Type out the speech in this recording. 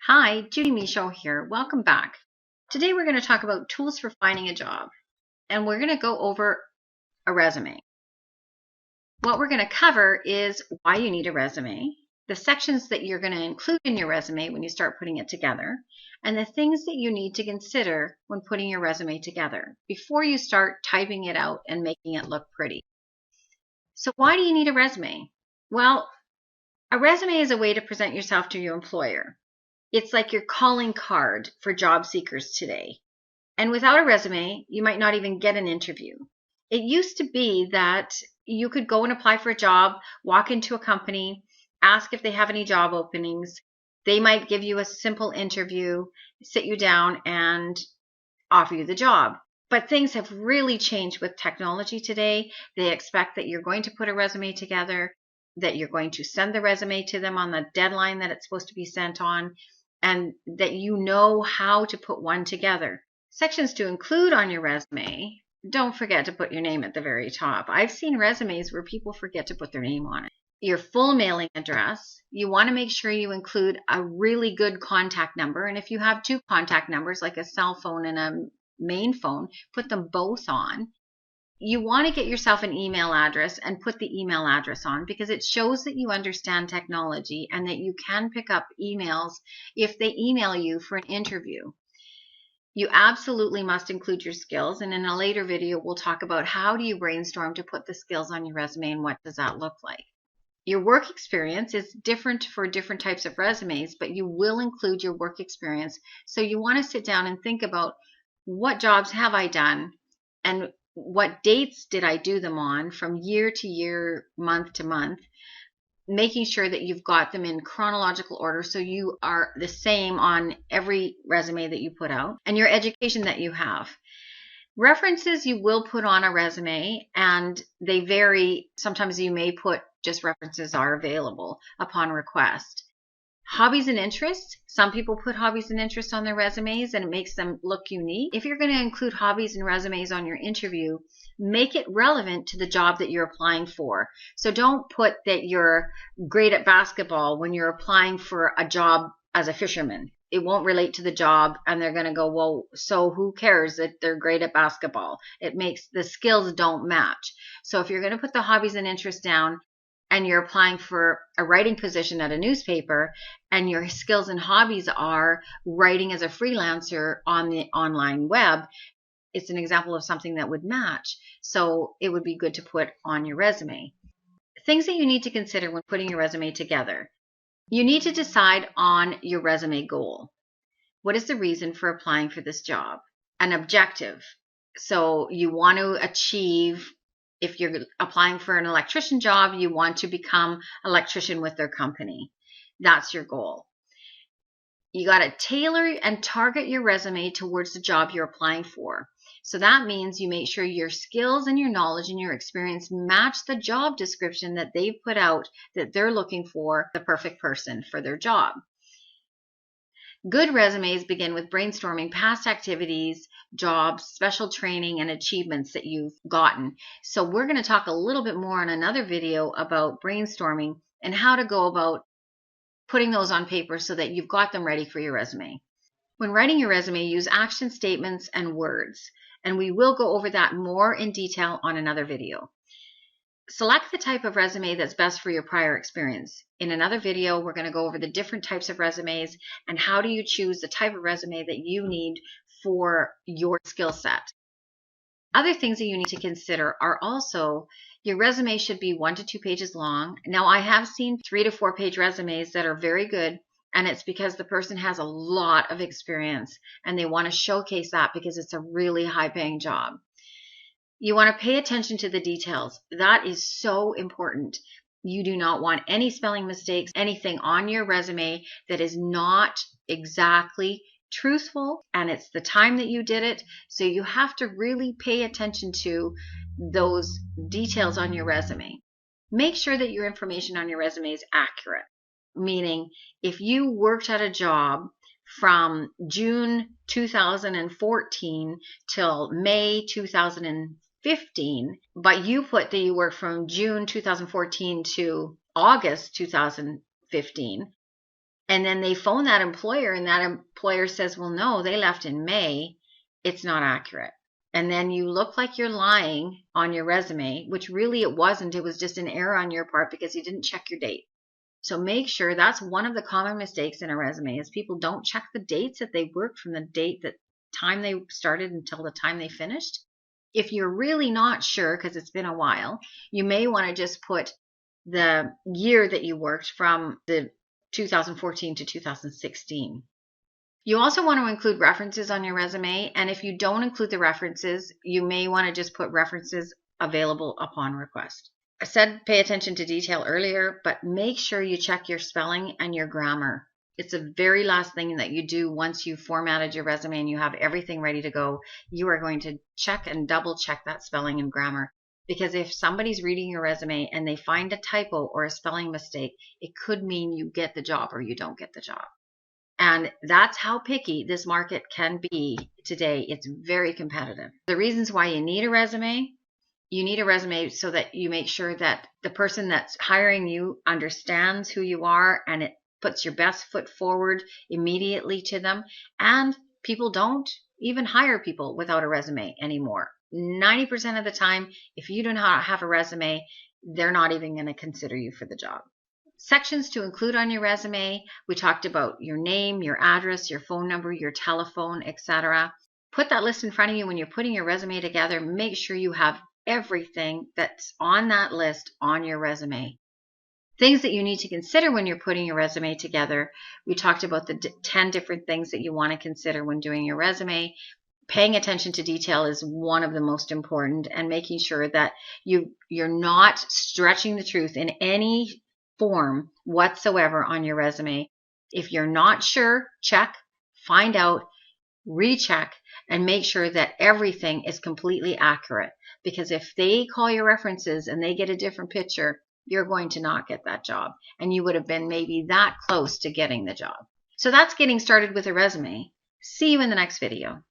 Hi, Judy Michaud here. Welcome back. Today we're going to talk about tools for finding a job, and we're going to go over a resume. What we're going to cover is why you need a resume, the sections that you're going to include in your resume when you start putting it together, and the things that you need to consider when putting your resume together before you start typing it out and making it look pretty. So why do you need a resume? Well, a resume is a way to present yourself to your employer. It's like your calling card for job seekers today. And without a resume, you might not even get an interview. It used to be that you could go and apply for a job, walk into a company, ask if they have any job openings. They might give you a simple interview, sit you down, and offer you the job. But things have really changed with technology today. They expect that you're going to put a resume together, that you're going to send the resume to them on the deadline that it's supposed to be sent on, and that you know how to put one together. Sections to include on your resume, don't forget to put your name at the very top. I've seen resumes where people forget to put their name on it. Your full mailing address, you want to make sure you include a really good contact number. And if you have two contact numbers, like a cell phone and a main phone, put them both on. You want to get yourself an email address and put the email address on because it shows that you understand technology and that you can pick up emails if they email you for an interview. You absolutely must include your skills, and in a later video we'll talk about how do you brainstorm to put the skills on your resume and what does that look like. Your work experience is different for different types of resumes, but you will include your work experience. So you want to sit down and think about what jobs have I done and what dates did I do them on from year to year, month to month, making sure that you've got them in chronological order so you are the same on every resume that you put out, and your education that you have. References you will put on a resume, and they vary. Sometimes you may put just references are available upon request. Hobbies and interests. Some people put hobbies and interests on their resumes and it makes them look unique. If you're going to include hobbies and resumes on your interview, make it relevant to the job that you're applying for. So don't put that you're great at basketball when you're applying for a job as a fisherman. It won't relate to the job and they're going to go, well, so who cares that they're great at basketball? It makes the skills don't match. So if you're going to put the hobbies and interests down, and you're applying for a writing position at a newspaper, and your skills and hobbies are writing as a freelancer on the online web, it's an example of something that would match. So it would be good to put on your resume. Things that you need to consider when putting your resume together. You need to decide on your resume goal. What is the reason for applying for this job? An objective. So you want to achieve. If you're applying for an electrician job, you want to become an electrician with their company. That's your goal. You got to tailor and target your resume towards the job you're applying for. So that means you make sure your skills and your knowledge and your experience match the job description that they've put out, that they're looking for the perfect person for their job. Good resumes begin with brainstorming past activities, jobs, special training, and achievements that you've gotten. So we're going to talk a little bit more in another video about brainstorming and how to go about putting those on paper so that you've got them ready for your resume. When writing your resume, use action statements and words, and we will go over that more in detail on another video. Select the type of resume that's best for your prior experience. In another video, we're going to go over the different types of resumes and how do you choose the type of resume that you need for your skill set. Other things that you need to consider are also your resume should be 1 to 2 pages long. Now, I have seen 3 to 4 page resumes that are very good, and it's because the person has a lot of experience and they want to showcase that because it's a really high-paying job. You want to pay attention to the details. That is so important. You do not want any spelling mistakes, anything on your resume that is not exactly truthful, and it's the time that you did it. So you have to really pay attention to those details on your resume. Make sure that your information on your resume is accurate, meaning if you worked at a job from June 2014 till May 2015, but you put that you worked from June 2014 to August 2015, and then they phone that employer and that employer says, well, no, they left in May, it's not accurate. And then you look like you're lying on your resume, which really it wasn't. It was just an error on your part because you didn't check your date. So make sure that's one of the common mistakes in a resume is people don't check the dates that they worked from the date that time they started until the time they finished. If you're really not sure because it's been a while, you may want to just put the year that you worked from the 2014 to 2016. You also want to include references on your resume, and if you don't include the references, you may want to just put references available upon request. I said pay attention to detail earlier, but make sure you check your spelling and your grammar. It's the very last thing that you do once you've formatted your resume and you have everything ready to go. You are going to check and double check that spelling and grammar. Because if somebody's reading your resume and they find a typo or a spelling mistake, it could mean you get the job or you don't get the job. And that's how picky this market can be today. It's very competitive. The reasons why you need a resume so that you make sure that the person that's hiring you understands who you are and it puts your best foot forward immediately to them. And people don't even hire people without a resume anymore. 90% of the time, if you do not have a resume, they're not even going to consider you for the job. Sections to include on your resume. We talked about your name, your address, your phone number, your telephone, etc. Put that list in front of you when you're putting your resume together. Make sure you have everything that's on that list on your resume. Things that you need to consider when you're putting your resume together. We talked about the 10 different things that you want to consider when doing your resume. Paying attention to detail is one of the most important, and making sure that you're not stretching the truth in any form whatsoever on your resume. If you're not sure, check, find out, recheck, and make sure that everything is completely accurate. Because if they call your references and they get a different picture, you're going to not get that job. And you would have been maybe that close to getting the job. So that's getting started with a resume. See you in the next video.